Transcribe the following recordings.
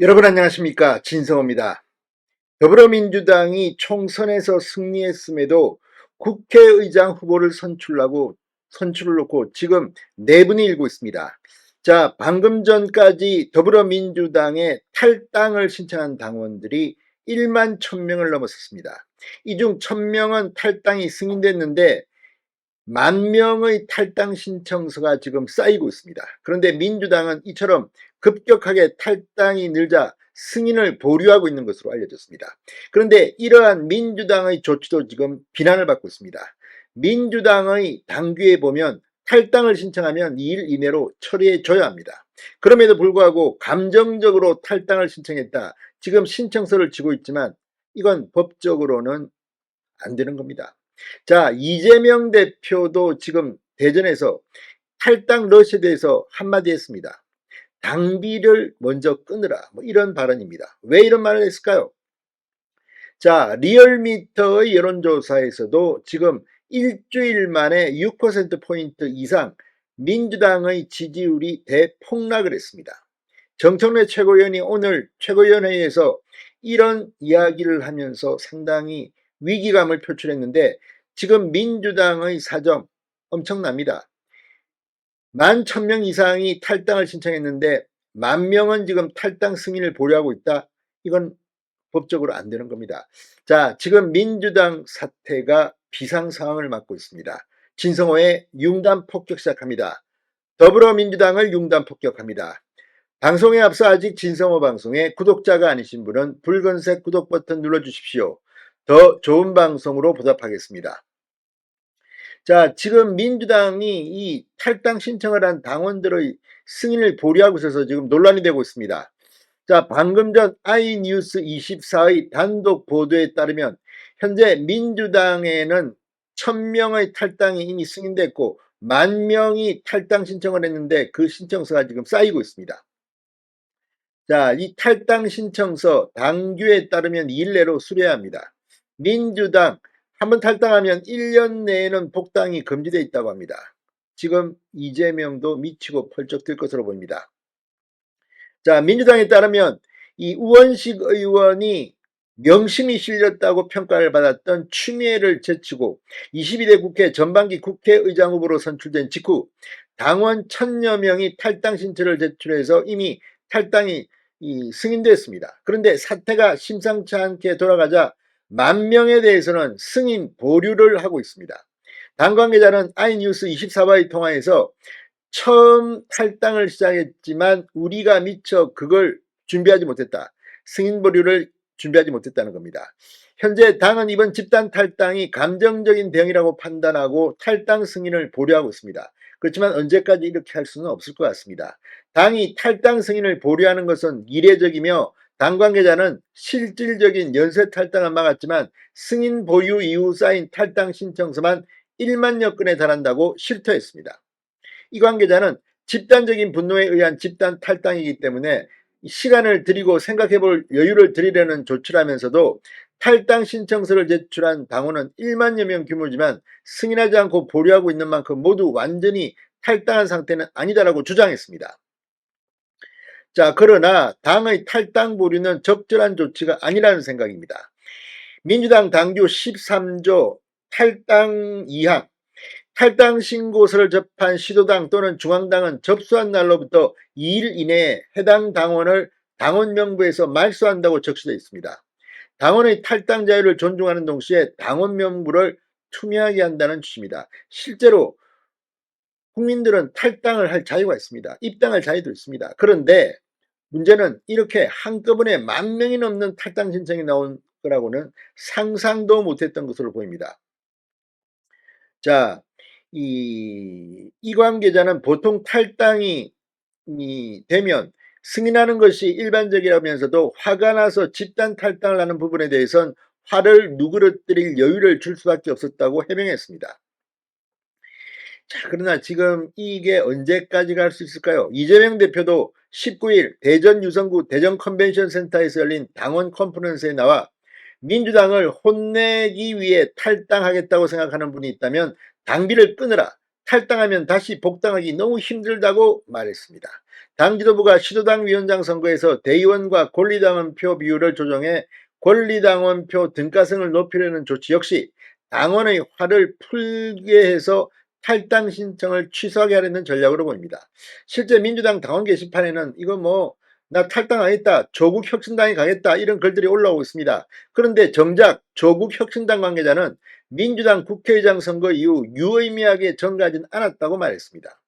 여러분 안녕하십니까, 진성호입니다. 더불어민주당이 총선에서 승리했음에도 국회의장 후보를 선출을 놓고 지금 내분이 일고 있습니다. 자, 방금 전까지 더불어민주당의 탈당을 신청한 당원들이 1만 1000명을 넘었었습니다. 이 중 1000명은 탈당이 승인됐는데 10,000명의 탈당 신청서가 지금 쌓이고 있습니다. 그런데 민주당은 이처럼 급격하게 탈당이 늘자 승인을 보류하고 있는 것으로 알려졌습니다. 그런데 이러한 민주당의 조치도 지금 비난을 받고 있습니다. 민주당의 당규에 보면 탈당을 신청하면 2일 이내로 처리해 줘야 합니다. 그럼에도 불구하고 감정적으로 탈당을 신청했다. 지금 신청서를 지고 있지만 이건 법적으로는 안 되는 겁니다. 자, 이재명 대표도 지금 대전에서 탈당 러시에 대해서 한마디 했습니다. 당비를 먼저 끊으라, 뭐 이런 발언입니다. 왜 이런 말을 했을까요? 자, 리얼미터의 여론조사에서도 지금 일주일 만에 6%포인트 이상 민주당의 지지율이 대폭락을 했습니다. 정청래 최고위원이 오늘 최고위원회에서 이런 이야기를 하면서 상당히 위기감을 표출했는데 지금 민주당의 사정 엄청납니다. 11,000명 이상이 탈당을 신청했는데 10,000명은 지금 탈당 승인을 보류하고 있다. 이건 법적으로 안 되는 겁니다. 자, 지금 민주당 사태가 비상 상황을 맞고 있습니다. 진성호의 융단 폭격 시작합니다. 더불어민주당을 융단 폭격합니다. 방송에 앞서 아직 진성호 방송에 구독자가 아니신 분은 붉은색 구독 버튼 눌러주십시오. 더 좋은 방송으로 보답하겠습니다. 자, 지금 민주당이 이 탈당 신청을 한 당원들의 승인을 보류하고 있어서 지금 논란이 되고 있습니다. 자, 방금 전 iNews 24의 단독 보도에 따르면 현재 민주당에는 1000명의 탈당이 이미 승인됐고 10,000명이 탈당 신청을 했는데 그 신청서가 지금 쌓이고 있습니다. 자, 이 탈당 신청서 당규에 따르면 2일 내로 수료해야 합니다. 민주당 한번 탈당하면 1년 내에는 복당이 금지되어 있다고 합니다. 지금 이재명도 미치고 펄쩍 뛸 것으로 보입니다. 자, 민주당에 따르면 이 우원식 의원이 명심이 실렸다고 평가를 받았던 추미애를 제치고 22대 국회 전반기 국회의장 후보로 선출된 직후 당원 1000여 명이 탈당 신청을 제출해서 이미 탈당이 승인됐습니다. 그런데 사태가 심상치 않게 돌아가자 10,000명에 대해서는 승인 보류를 하고 있습니다. 당 관계자는 iNews 24와의 통화에서 처음 탈당을 시작했지만 우리가 미처 그걸 준비하지 못했다. 승인 보류를 준비하지 못했다는 겁니다. 현재 당은 이번 집단 탈당이 감정적인 대응이라고 판단하고 탈당 승인을 보류하고 있습니다. 그렇지만 언제까지 이렇게 할 수는 없을 것 같습니다. 당이 탈당 승인을 보류하는 것은 이례적이며 당 관계자는 실질적인 연쇄 탈당은 막았지만 승인 보유 이후 쌓인 탈당 신청서만 1만여 건에 달한다고 실토했습니다. 이 관계자는 집단적인 분노에 의한 집단 탈당이기 때문에 시간을 들이고 생각해볼 여유를 드리려는 조치라면서도 탈당 신청서를 제출한 당원은 1만여 명 규모지만 승인하지 않고 보류하고 있는 만큼 모두 완전히 탈당한 상태는 아니다라고 주장했습니다. 자, 그러나 당의 탈당 보류는 적절한 조치가 아니라는 생각입니다. 민주당 당규 13조 탈당 2항 탈당 신고서를 접한 시도당 또는 중앙당은 접수한 날로부터 2일 이내에 해당 당원을 당원 명부에서 말소한다고 적시되어 있습니다. 당원의 탈당 자유를 존중하는 동시에 당원 명부를 투명하게 한다는 취지입니다. 실제로 국민들은 탈당을 할 자유가 있습니다. 입당할 자유도 있습니다. 그런데 문제는 이렇게 한꺼번에 10,000명이 넘는 탈당 신청이 나온 거라고는 상상도 못했던 것으로 보입니다. 자, 이 관계자는 보통 탈당이 되면 승인하는 것이 일반적이라면서도 화가 나서 집단 탈당을 하는 부분에 대해서는 화를 누그러뜨릴 여유를 줄 수밖에 없었다고 해명했습니다. 자, 그러나 지금 이게 언제까지 갈 수 있을까요? 이재명 대표도 19일 대전 유성구 대전 컨벤션 센터에서 열린 당원 컨퍼런스에 나와 민주당을 혼내기 위해 탈당하겠다고 생각하는 분이 있다면 당비를 끊으라. 탈당하면 다시 복당하기 너무 힘들다고 말했습니다. 당 지도부가 시도당 위원장 선거에서 대의원과 권리당원표 비율을 조정해 권리당원표 등가성을 높이려는 조치 역시 당원의 화를 풀게 해서 탈당 신청을 취소하게 하려는 전략으로 보입니다. 실제 민주당 당원 게시판에는 이거 나 탈당하겠다, 조국혁신당에 가겠다 이런 글들이 올라오고 있습니다. 그런데 정작 조국혁신당 관계자는 민주당 국회의장 선거 이후 유의미하게 정가하진 않았다고 말했습니다.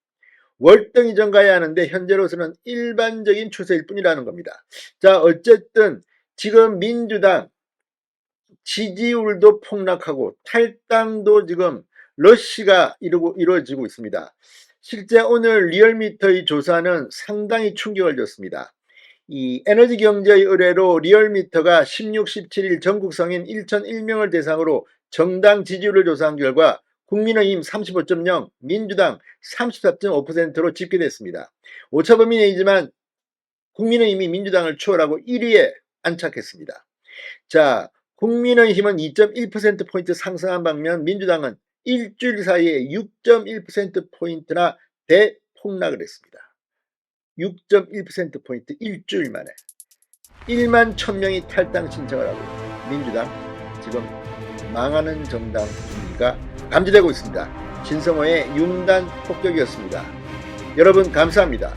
월등히 정가해야 하는데 현재로서는 일반적인 추세일 뿐이라는 겁니다. 자, 어쨌든 지금 민주당 지지율도 폭락하고 탈당도 지금 러시가 이루어지고 있습니다. 실제 오늘 리얼미터의 조사는 상당히 충격을 줬습니다. 이 에너지 경제의 의뢰로 리얼미터가 16, 17일 전국 성인 1,001명을 대상으로 정당 지지율을 조사한 결과 국민의힘 35.0, 민주당 34.5%로 집계됐습니다. 오차범위 내이지만 국민의힘이 민주당을 추월하고 1위에 안착했습니다. 자, 국민의힘은 2.1%포인트 상승한 반면 민주당은 일주일 사이에 6.1%포인트나 대폭락을 했습니다. 6.1%포인트 일주일 만에 1만 1000명이 탈당 신청을 하고 민주당 지금 망하는 정당 분위기가 감지되고 있습니다. 신성호의 융단 폭격이었습니다. 여러분 감사합니다.